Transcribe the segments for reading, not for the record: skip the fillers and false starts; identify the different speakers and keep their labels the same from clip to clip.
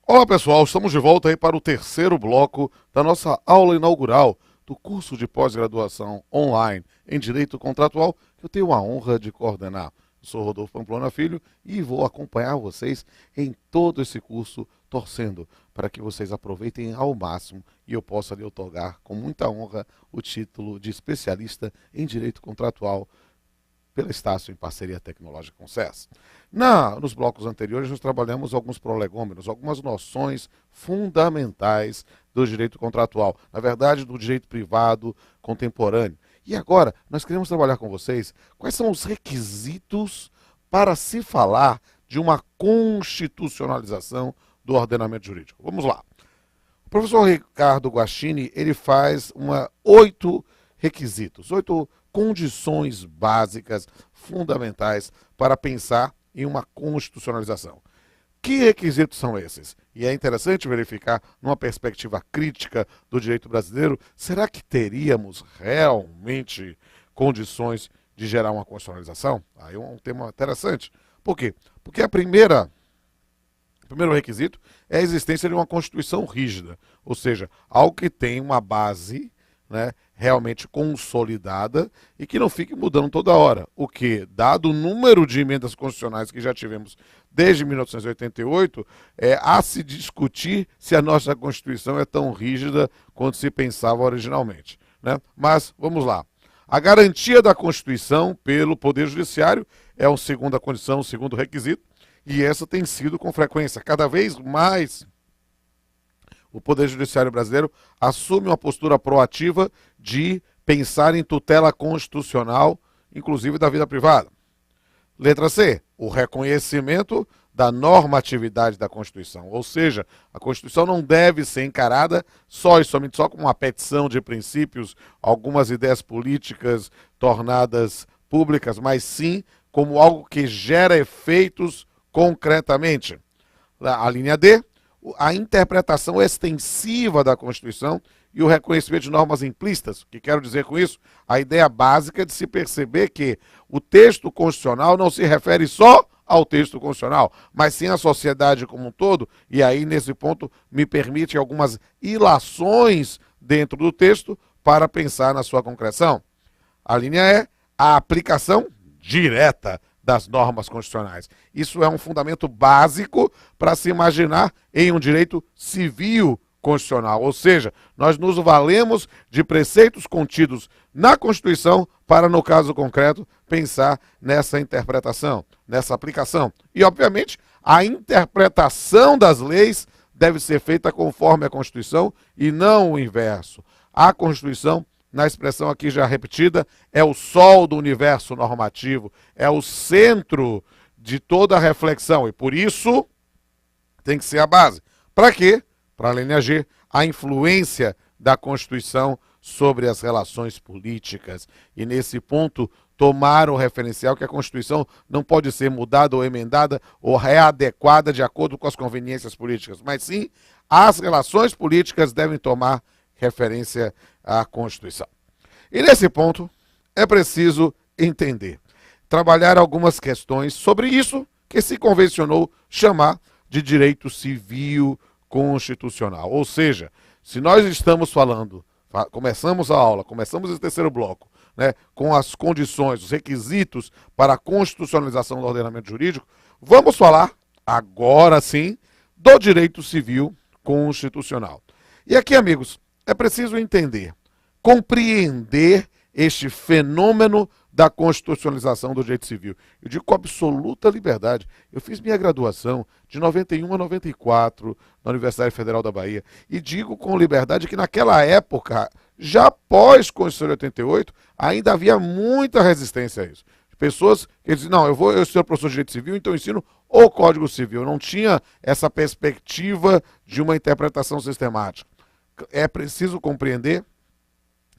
Speaker 1: Olá pessoal, estamos de volta aí para o terceiro bloco da nossa aula inaugural do curso de pós-graduação online em Direito Contratual, que eu tenho a honra de coordenar. Eu sou Rodolfo Pamplona Filho e vou acompanhar vocês em todo esse curso, torcendo para que vocês aproveitem ao máximo e eu possa lhe otorgar com muita honra o título de especialista em Direito Contratual pela Estácio em parceria tecnológica com o SES. Nos blocos anteriores, nós trabalhamos alguns prolegômenos, algumas noções fundamentais do direito contratual, na verdade, do direito privado contemporâneo. E agora, nós queremos trabalhar com vocês quais são os requisitos para se falar de uma constitucionalização do ordenamento jurídico. Vamos lá. O professor Ricardo Guaxinim, ele faz 8 requisitos, 8 condições básicas, fundamentais, para pensar em uma constitucionalização. Que requisitos são esses? E é interessante verificar, numa perspectiva crítica do direito brasileiro, será que teríamos realmente condições de gerar uma constitucionalização? Aí é um tema interessante. Por quê? Porque o primeiro requisito é a existência de uma Constituição rígida, ou seja, algo que tem uma base, né, realmente consolidada e que não fique mudando toda hora. O que, dado o número de emendas constitucionais que já tivemos desde 1988, a se discutir se a nossa Constituição é tão rígida quanto se pensava originalmente, né? Mas, vamos lá. A garantia da Constituição pelo Poder Judiciário é uma segunda condição, um segundo requisito, e essa tem sido com frequência. Cada vez mais o Poder Judiciário brasileiro assume uma postura proativa de pensar em tutela constitucional, inclusive da vida privada. Letra C, o reconhecimento da normatividade da Constituição, ou seja, a Constituição não deve ser encarada só e somente como uma petição de princípios, algumas ideias políticas tornadas públicas, mas sim como algo que gera efeitos concretamente. A linha D, a interpretação extensiva da Constituição e o reconhecimento de normas implícitas. O que quero dizer com isso? A ideia básica de se perceber que o texto constitucional não se refere só ao texto constitucional, mas sim à sociedade como um todo, e aí, nesse ponto, me permite algumas ilações dentro do texto para pensar na sua concreção. A linha é a aplicação direta das normas constitucionais. Isso é um fundamento básico para se imaginar em um direito civil constitucional, ou seja, nós nos valemos de preceitos contidos na Constituição para, no caso concreto, pensar nessa interpretação, nessa aplicação. E, obviamente, a interpretação das leis deve ser feita conforme a Constituição e não o inverso. A Constituição, na expressão aqui já repetida, é o sol do universo normativo, é o centro de toda a reflexão e, por isso, tem que ser a base. Para quê? Para a linha G, a influência da Constituição sobre as relações políticas. E, nesse ponto, tomar o referencial que a Constituição não pode ser mudada ou emendada ou readequada de acordo com as conveniências políticas, mas sim, as relações políticas devem tomar referência à Constituição. E nesse ponto é preciso entender, trabalhar algumas questões sobre isso que se convencionou chamar de direito civil constitucional. Ou seja, se nós estamos falando, começamos a aula, começamos esse terceiro bloco, né, com as condições, os requisitos para a constitucionalização do ordenamento jurídico, vamos falar, agora sim, do direito civil constitucional. E aqui, amigos, é preciso entender, compreender este fenômeno da constitucionalização do direito civil. Eu digo com absoluta liberdade. Eu fiz minha graduação de 91 a 94 na Universidade Federal da Bahia e digo com liberdade que naquela época, já após Constituição de 88, ainda havia muita resistência a isso. Pessoas que dizem, não, eu sou professor de direito civil, então eu ensino o Código Civil. Eu não tinha essa perspectiva de uma interpretação sistemática. É preciso compreender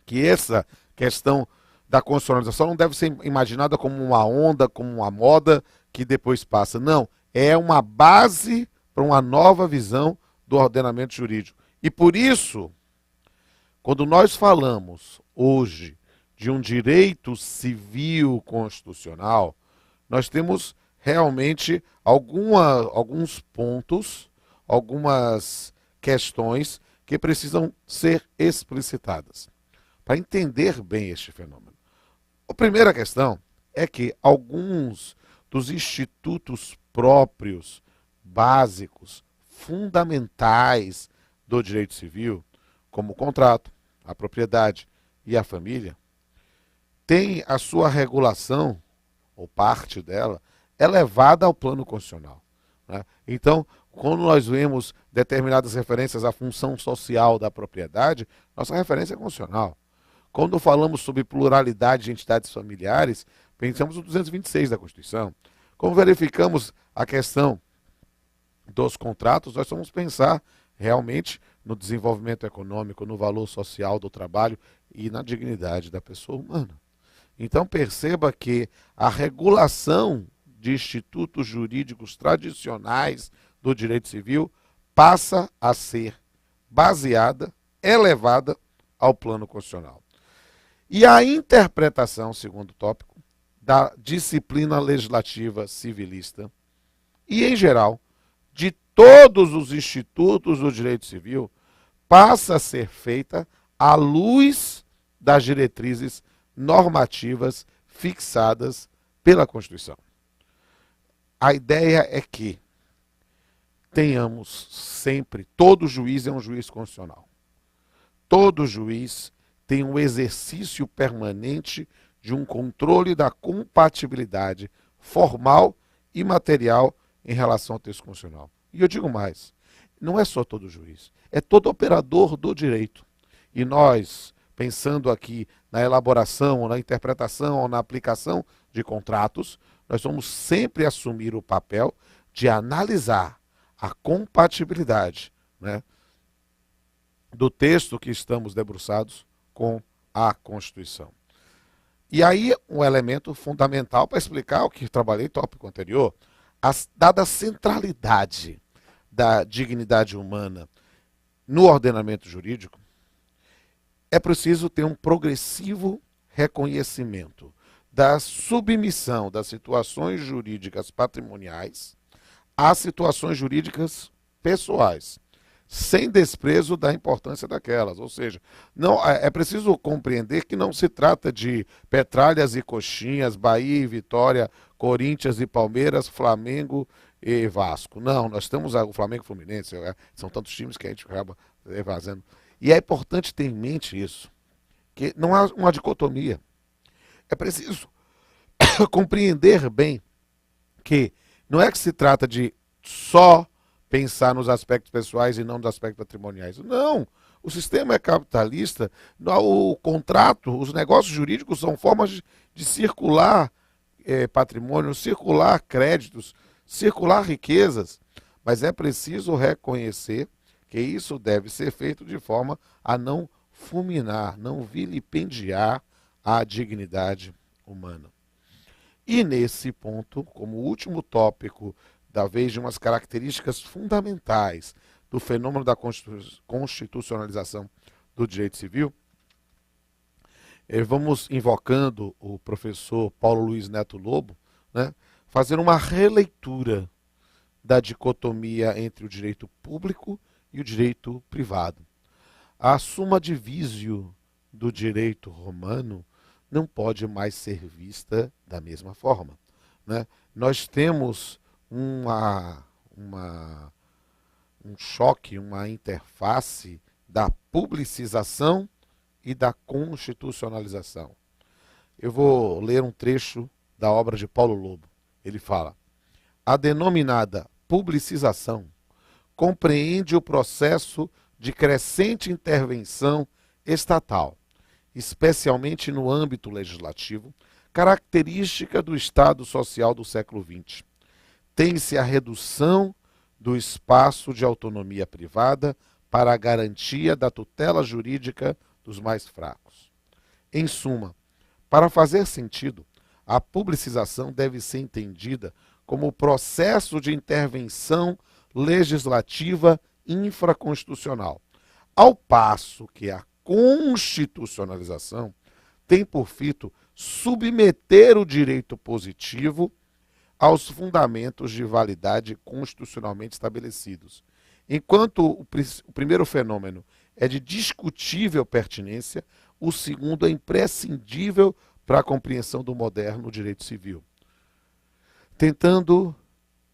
Speaker 1: que essa questão da constitucionalização não deve ser imaginada como uma onda, como uma moda que depois passa. Não, é uma base para uma nova visão do ordenamento jurídico. E por isso, quando nós falamos hoje de um direito civil constitucional, nós temos realmente alguns pontos algumas questões que precisam ser explicitadas para entender bem este fenômeno. A primeira questão é que alguns dos institutos próprios, básicos, fundamentais do direito civil, como o contrato, a propriedade e a família, têm a sua regulação, ou parte dela, elevada ao plano constitucional, né? Então, quando nós vemos determinadas referências à função social da propriedade, nossa referência é constitucional. Quando falamos sobre pluralidade de entidades familiares, pensamos no 226 da Constituição. Quando verificamos a questão dos contratos, nós vamos pensar realmente no desenvolvimento econômico, no valor social do trabalho e na dignidade da pessoa humana. Então perceba que a regulação de institutos jurídicos tradicionais do direito civil passa a ser baseada, elevada ao plano constitucional. E a interpretação, segundo tópico, da disciplina legislativa civilista e, em geral, de todos os institutos do direito civil passa a ser feita à luz das diretrizes normativas fixadas pela Constituição. A ideia é que tenhamos sempre, todo juiz é um juiz constitucional. Todo juiz tem um exercício permanente de um controle da compatibilidade formal e material em relação ao texto constitucional. E eu digo mais, não é só todo juiz, é todo operador do direito. E nós, pensando aqui na elaboração, na interpretação, na aplicação de contratos, nós vamos sempre assumir o papel de analisar a compatibilidade, né, do texto que estamos debruçados com a Constituição. E aí, um elemento fundamental para explicar o que trabalhei no tópico anterior, dada a centralidade da dignidade humana no ordenamento jurídico, é preciso ter um progressivo reconhecimento da submissão das situações jurídicas patrimoniais às situações jurídicas pessoais, sem desprezo da importância daquelas. Ou seja, não, é preciso compreender que não se trata de Petralhas e Coxinhas, Bahia e Vitória, Corinthians e Palmeiras, Flamengo e Vasco. Não, nós temos o Flamengo e Fluminense, são tantos times que a gente acaba fazendo. E é importante ter em mente isso, que não há uma dicotomia. É preciso compreender bem que não é que se trata de só pensar nos aspectos pessoais e não nos aspectos patrimoniais. Não, o sistema é capitalista, o contrato, os negócios jurídicos são formas de circular patrimônio, circular créditos, circular riquezas, mas é preciso reconhecer que isso deve ser feito de forma a não fulminar, não vilipendiar a dignidade humana. E nesse ponto, como último tópico da vez de umas características fundamentais do fenômeno da constitucionalização do direito civil, vamos invocando o professor Paulo Luiz Neto Lobo, né, fazer uma releitura da dicotomia entre o direito público e o direito privado. A summa divisio do direito romano não pode mais ser vista da mesma forma, né? Nós temos um choque, uma interface da publicização e da constitucionalização. Eu vou ler um trecho da obra de Paulo Lobo. Ele fala: a denominada publicização compreende o processo de crescente intervenção estatal, especialmente no âmbito legislativo, característica do Estado social do século XX. Tem-se a redução do espaço de autonomia privada para a garantia da tutela jurídica dos mais fracos. Em suma, para fazer sentido, a publicização deve ser entendida como o processo de intervenção legislativa infraconstitucional, ao passo que a constitucionalização tem por fito submeter o direito positivo aos fundamentos de validade constitucionalmente estabelecidos, Enquanto o primeiro fenômeno é de discutível pertinência, o segundo é imprescindível para a compreensão do moderno direito civil. Tentando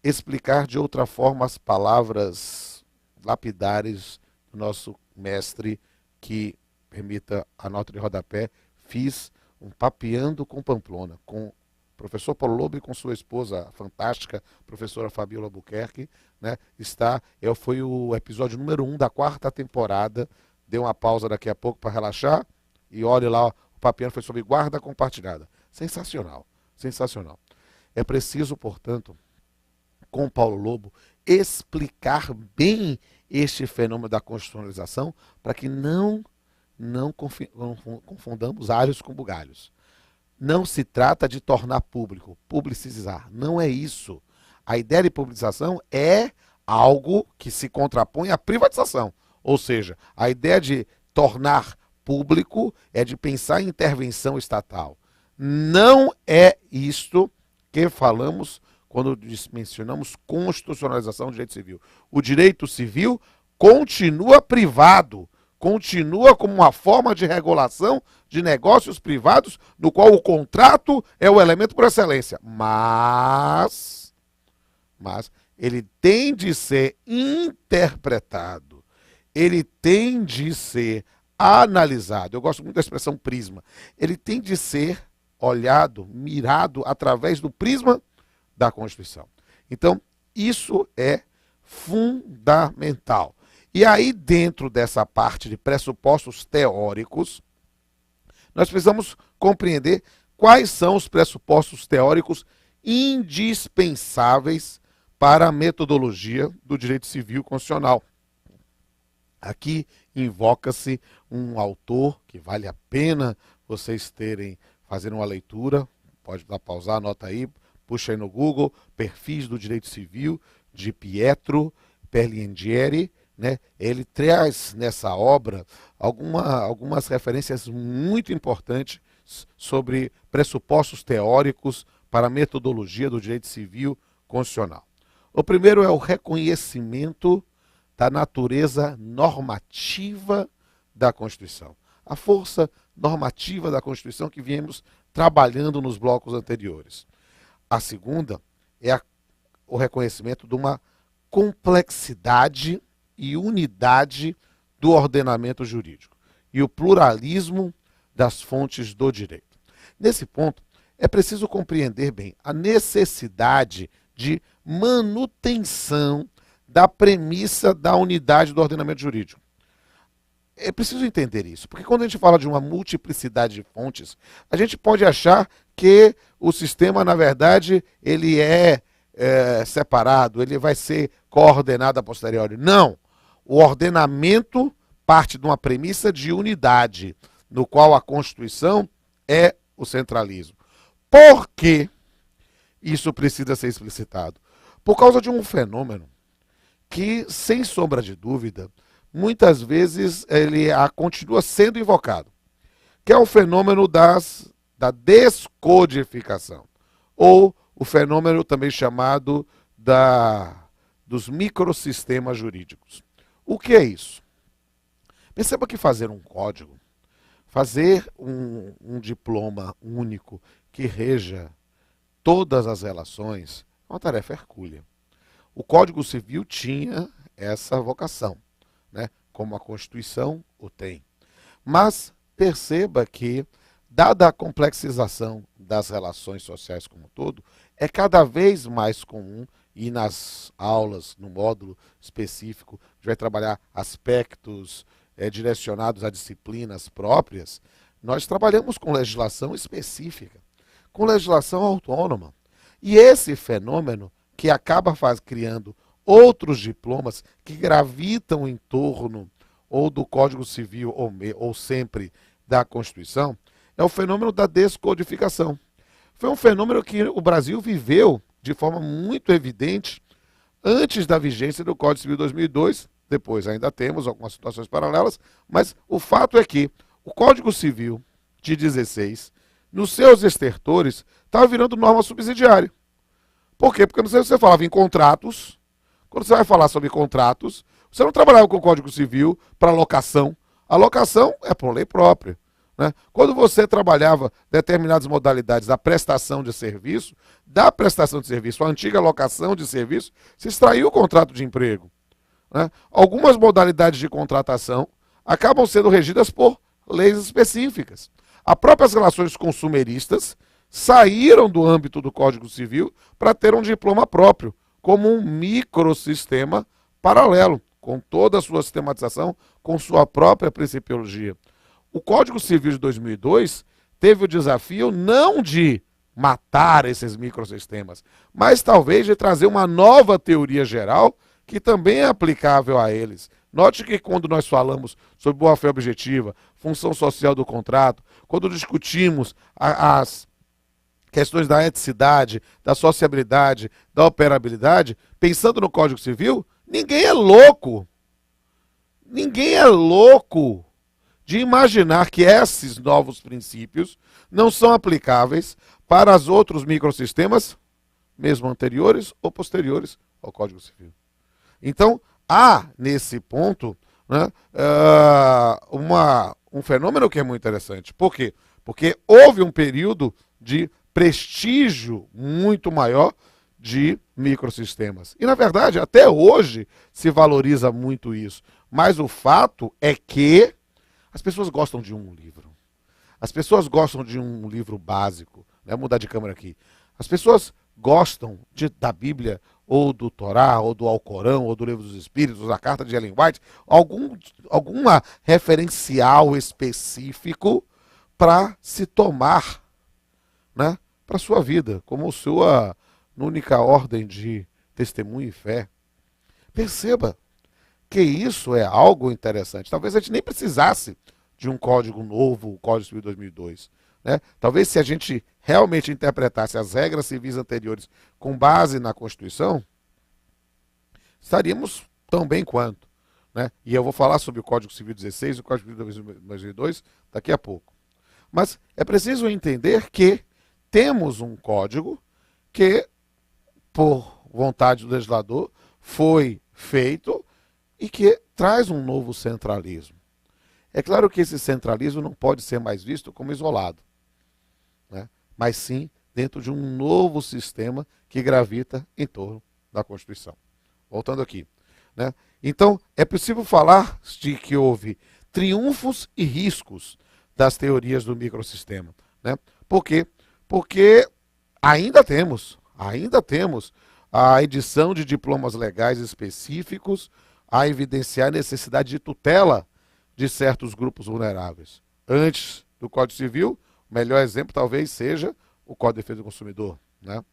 Speaker 1: explicar de outra forma as palavras lapidares do nosso mestre, que, permita a nota de rodapé, fiz um Papeando com Pamplona, com o professor Paulo Lobo e com sua esposa, a fantástica professora Fabiola Albuquerque, né? Foi o episódio número 1 da 4ª temporada. Dê uma pausa daqui a pouco para relaxar e olhe lá, o Papeando foi sobre guarda compartilhada. Sensacional, sensacional. É preciso, portanto, com Paulo Lobo, explicar bem este fenômeno da constitucionalização para que não confundamos alhos com bugalhos. Não se trata de tornar público, publicizar. Não é isso. A ideia de publicização é algo que se contrapõe à privatização. Ou seja, a ideia de tornar público é de pensar em intervenção estatal. Não é isto que falamos quando mencionamos constitucionalização do direito civil. O direito civil continua privado, continua como uma forma de regulação de negócios privados, no qual o contrato é o elemento por excelência. Mas ele tem de ser interpretado, ele tem de ser analisado. Eu gosto muito da expressão prisma. Ele tem de ser olhado, mirado através do prisma da Constituição. Então, isso é fundamental. E aí, dentro dessa parte de pressupostos teóricos, nós precisamos compreender quais são os pressupostos teóricos indispensáveis para a metodologia do direito civil constitucional. Aqui invoca-se um autor que vale a pena vocês fazerem uma leitura. Pode dar pausar, anota aí, puxa aí no Google, Perfis do Direito Civil, de Pietro Perliendieri, né? Ele traz nessa obra algumas referências muito importantes sobre pressupostos teóricos para a metodologia do direito civil constitucional. O primeiro é o reconhecimento da natureza normativa da Constituição. A força normativa da Constituição que viemos trabalhando nos blocos anteriores. A segunda é o reconhecimento de uma complexidade e unidade do ordenamento jurídico e o pluralismo das fontes do direito. Nesse ponto, é preciso compreender bem a necessidade de manutenção da premissa da unidade do ordenamento jurídico. É preciso entender isso, porque quando a gente fala de uma multiplicidade de fontes, a gente pode achar que o sistema, na verdade, ele é separado, ele vai ser coordenado a posteriori. Não! O ordenamento parte de uma premissa de unidade, no qual a Constituição é o centralismo. Por que isso precisa ser explicitado? Por causa de um fenômeno que, sem sombra de dúvida, muitas vezes ele continua sendo invocado, que é o fenômeno da descodificação, ou o fenômeno também chamado dos microsistemas jurídicos. O que é isso? Perceba que fazer um código, fazer um diploma único que reja todas as relações, é uma tarefa hercúlea. O Código Civil tinha essa vocação, né? Como a Constituição o tem. Mas perceba que, dada a complexização das relações sociais como um todo, é cada vez mais comum, e nas aulas, no módulo específico, a gente vai trabalhar aspectos direcionados a disciplinas próprias, nós trabalhamos com legislação específica, com legislação autônoma. E esse fenômeno que acaba criando outros diplomas que gravitam em torno ou do Código Civil ou sempre da Constituição, é o fenômeno da descodificação. Foi um fenômeno que o Brasil viveu de forma muito evidente antes da vigência do Código Civil 2002, depois ainda temos algumas situações paralelas, mas o fato é que o Código Civil de 16, nos seus estertores, estava virando norma subsidiária. Por quê? Porque não sei se você falava em contratos, quando você vai falar sobre contratos, Você não trabalhava com o Código Civil para locação. A locação é por lei própria. Né? Quando você trabalhava determinadas modalidades da prestação de serviço, a antiga locação de serviço, se extraiu o contrato de emprego. Né? Algumas modalidades de contratação acabam sendo regidas por leis específicas. As próprias relações consumeristas saíram do âmbito do Código Civil para ter um diploma próprio, como um microsistema paralelo, com toda a sua sistematização, com sua própria principiologia. O Código Civil de 2002 teve o desafio não de matar esses microsistemas, mas talvez de trazer uma nova teoria geral que também é aplicável a eles. Note que quando nós falamos sobre boa-fé objetiva, função social do contrato, quando discutimos as questões da eticidade, da sociabilidade, da operabilidade, pensando no Código Civil, ninguém é louco de imaginar que esses novos princípios não são aplicáveis para os outros microsistemas, mesmo anteriores ou posteriores ao Código Civil. Então, há nesse ponto, né, um fenômeno que é muito interessante. Por quê? Porque houve um período de prestígio muito maior de microsistemas. E, na verdade, até hoje se valoriza muito isso. Mas o fato é que as pessoas gostam de um livro. As pessoas gostam de um livro básico. Né? Vou mudar de câmera aqui. As pessoas gostam da Bíblia, ou do Torá, ou do Alcorão, ou do Livro dos Espíritos, da Carta de Ellen White, alguma referencial específico para se tomar, né, para a sua vida, como sua única ordem de testemunho e fé. Perceba que isso é algo interessante. Talvez a gente nem precisasse de um código novo, o Código Civil 2002. Né? Talvez se a gente realmente interpretasse as regras civis anteriores com base na Constituição, estaríamos tão bem quanto. Né? E eu vou falar sobre o Código Civil 16 e o Código Civil 2002 daqui a pouco. Mas é preciso entender que temos um código que, por vontade do legislador, foi feito e que traz um novo centralismo. É claro que esse centralismo não pode ser mais visto como isolado, né? Mas sim dentro de um novo sistema que gravita em torno da Constituição. Voltando aqui. Né? Então, é possível falar de que houve triunfos e riscos das teorias do microsistema. Né? Por quê? Porque ainda temos a edição de diplomas legais específicos a evidenciar a necessidade de tutela de certos grupos vulneráveis. Antes do Código Civil, o melhor exemplo talvez seja o Código de Defesa do Consumidor. Né?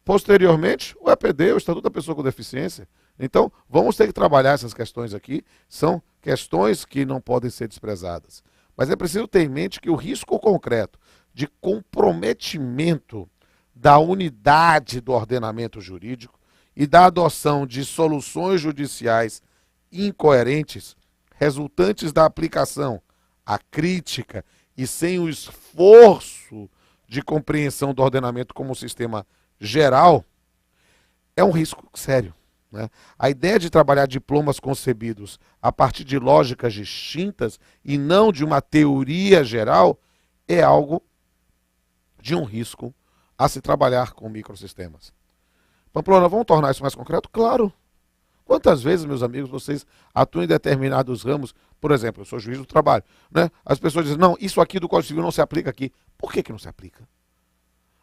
Speaker 1: Posteriormente, o EPD, o Estatuto da Pessoa com Deficiência. Então, vamos ter que trabalhar essas questões aqui. São questões que não podem ser desprezadas. Mas é preciso ter em mente que o risco concreto de comprometimento da unidade do ordenamento jurídico e da adoção de soluções judiciais incoerentes, resultantes da aplicação acrítica e sem o esforço de compreensão do ordenamento como um sistema geral, é um risco sério. Né? A ideia de trabalhar diplomas concebidos a partir de lógicas distintas e não de uma teoria geral é algo de um risco a se trabalhar com microsistemas. Pamplona, vamos tornar isso mais concreto? Claro. Quantas vezes, meus amigos, vocês atuam em determinados ramos? Por exemplo, eu sou juiz do trabalho. Né? As pessoas dizem, não, isso aqui do Código Civil não se aplica aqui. Por que não se aplica?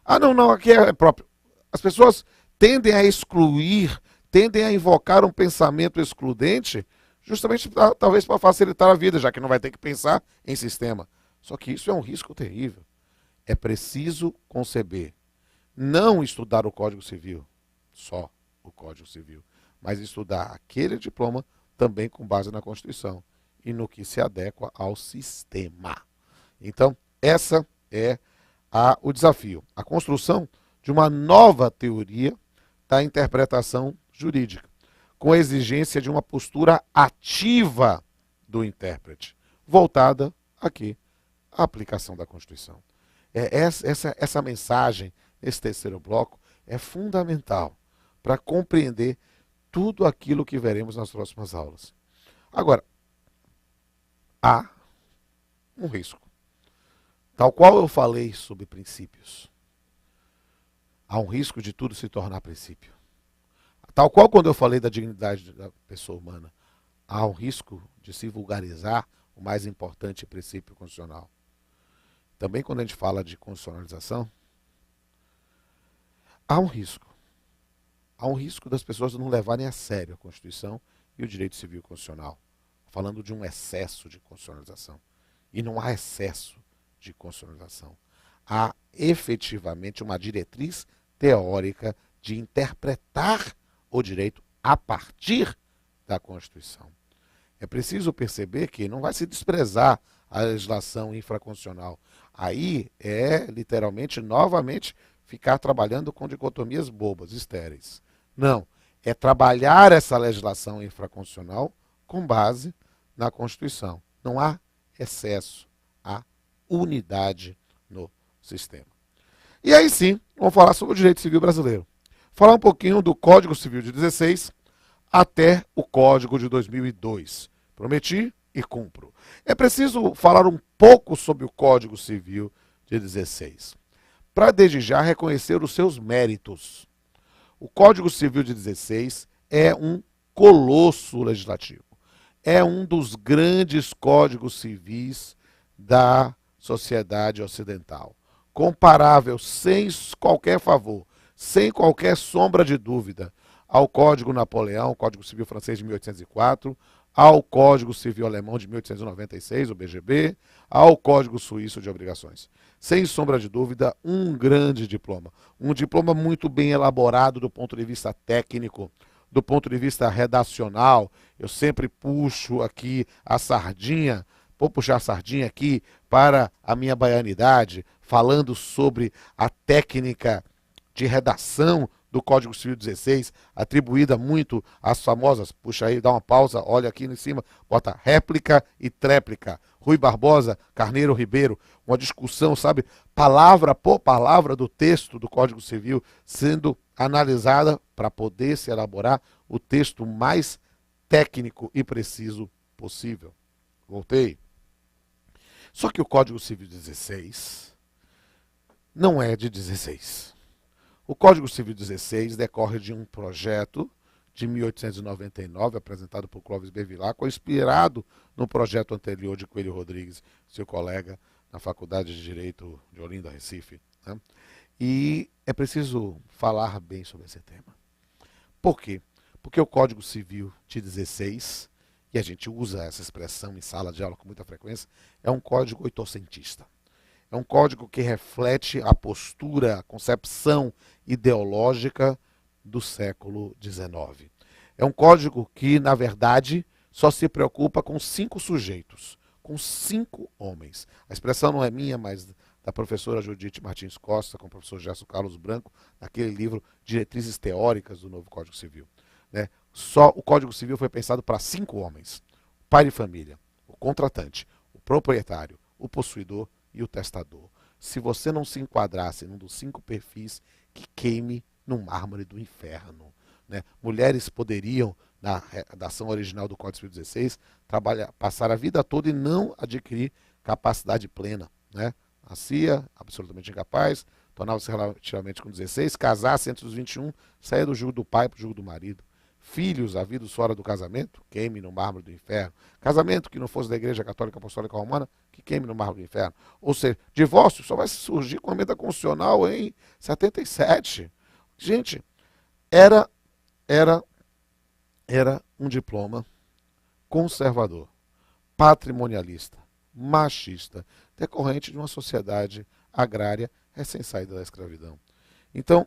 Speaker 1: Ah, não, aqui é próprio. As pessoas tendem a excluir, tendem a invocar um pensamento excludente, justamente talvez para facilitar a vida, já que não vai ter que pensar em sistema. Só que isso é um risco terrível. É preciso conceber, não estudar o Código Civil, só o Código Civil, mas estudar aquele diploma também com base na Constituição e no que se adequa ao sistema. Então, essa é o desafio, a construção de uma nova teoria da interpretação jurídica, com a exigência de uma postura ativa do intérprete, voltada aqui à aplicação da Constituição. Essa mensagem, esse terceiro bloco, é fundamental para compreender tudo aquilo que veremos nas próximas aulas. Agora, há um risco. Tal qual eu falei sobre princípios, há um risco de tudo se tornar princípio. Tal qual quando eu falei da dignidade da pessoa humana, há um risco de se vulgarizar o mais importante princípio constitucional. Também quando a gente fala de constitucionalização, há um risco. Há um risco das pessoas não levarem a sério a Constituição e o direito civil constitucional. Falando de um excesso de constitucionalização. E não há excesso de constitucionalização. Há efetivamente uma diretriz teórica de interpretar o direito a partir da Constituição. É preciso perceber que não vai se desprezar a legislação infraconstitucional. Aí é, literalmente, novamente, ficar trabalhando com dicotomias bobas, estéreis. Não, é trabalhar essa legislação infraconstitucional com base na Constituição. Não há excesso, há unidade no sistema. E aí sim, vamos falar sobre o direito civil brasileiro. Falar um pouquinho do Código Civil de 16 até o Código de 2002. Prometi e cumpro. É preciso falar um pouco sobre o Código Civil de 16, para desde já reconhecer os seus méritos. O Código Civil de 16 é um colosso legislativo. É um dos grandes códigos civis da sociedade ocidental. Comparável, sem qualquer favor, sem qualquer sombra de dúvida, ao Código Napoleão, Código Civil francês de 1804, ao Código Civil alemão de 1896, o BGB, ao Código Suíço de Obrigações. Sem sombra de dúvida, um grande diploma. Um diploma muito bem elaborado do ponto de vista técnico, do ponto de vista redacional. Eu sempre puxo aqui a sardinha, vou puxar a sardinha aqui para a minha baianidade, falando sobre a técnica de redação do Código Civil 16, atribuída muito às famosas, puxa aí, dá uma pausa, olha aqui em cima, bota réplica e tréplica. Rui Barbosa, Carneiro Ribeiro, uma discussão, sabe, palavra por palavra do texto do Código Civil sendo analisada para poder se elaborar o texto mais técnico e preciso possível. Voltei. Só que o Código Civil 16 não é de 16. O Código Civil 16 decorre de um projeto de 1899, apresentado por Clóvis Bevilacqua, inspirado no projeto anterior de Coelho Rodrigues, seu colega na Faculdade de Direito de Olinda, Recife. Né? E é preciso falar bem sobre esse tema. Por quê? Porque o Código Civil de 16, e a gente usa essa expressão em sala de aula com muita frequência, é um código oitocentista. É um código que reflete a postura, a concepção ideológica do século XIX. É um código que, na verdade, só se preocupa com 5 sujeitos, com 5 homens. A expressão não é minha, mas da professora Judite Martins Costa, com o professor Gerson Carlos Branco, naquele livro Diretrizes Teóricas do Novo Código Civil. Né? Só o Código Civil foi pensado para 5 homens: o pai de família, o contratante, o proprietário, o possuidor e o testador. Se você não se enquadrasse num dos 5 perfis, que queime no mármore do inferno. Né? Mulheres poderiam, na redação original do Código Civil 16, passar a vida toda e não adquirir capacidade plena. Né? Nascia absolutamente incapaz, tornava-se relativamente com 16, casasse entre os 21, saía do jugo do pai para o jugo do marido. Filhos havidos fora do casamento, queime no mármore do inferno. Casamento que não fosse da Igreja Católica Apostólica Romana, que queime no mármore do inferno. Ou seja, divórcio só vai surgir com a emenda constitucional em 77. Gente, era um diploma conservador, patrimonialista, machista, decorrente de uma sociedade agrária recém-saída da escravidão. Então,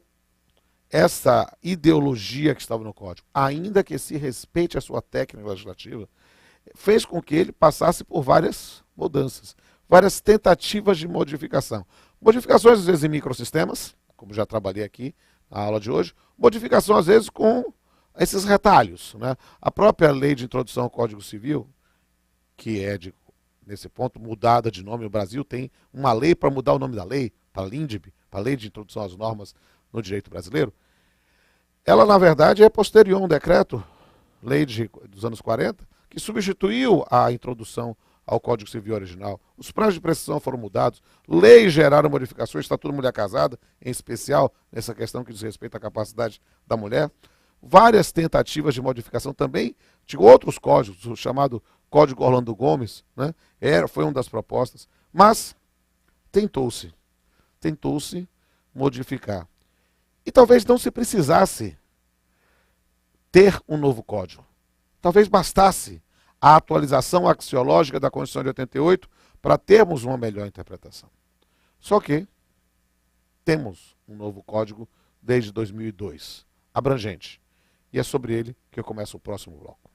Speaker 1: essa ideologia que estava no Código, ainda que se respeite a sua técnica legislativa, fez com que ele passasse por várias mudanças, várias tentativas de modificação. Modificações, às vezes, em microsistemas, como já trabalhei aqui na aula de hoje, modificação, às vezes, com esses retalhos. Né? A própria lei de introdução ao Código Civil, que é, nesse ponto, mudada de nome, o Brasil tem uma lei para mudar o nome da lei, para a LINDB, para a Lei de Introdução às Normas no Direito Brasileiro, ela na verdade é posterior a um decreto, lei dos anos 40, que substituiu a introdução ao Código Civil original. Os prazos de prescrição foram mudados, leis geraram modificações, Estatuto da Mulher Casada, em especial nessa questão que diz respeito à capacidade da mulher. Várias tentativas de modificação também de outros códigos, o chamado Código Orlando Gomes, né? Foi uma das propostas, mas tentou-se modificar. E talvez não se precisasse ter um novo código. Talvez bastasse a atualização axiológica da Constituição de 88 para termos uma melhor interpretação. Só que temos um novo código desde 2002, abrangente. E é sobre ele que eu começo o próximo bloco.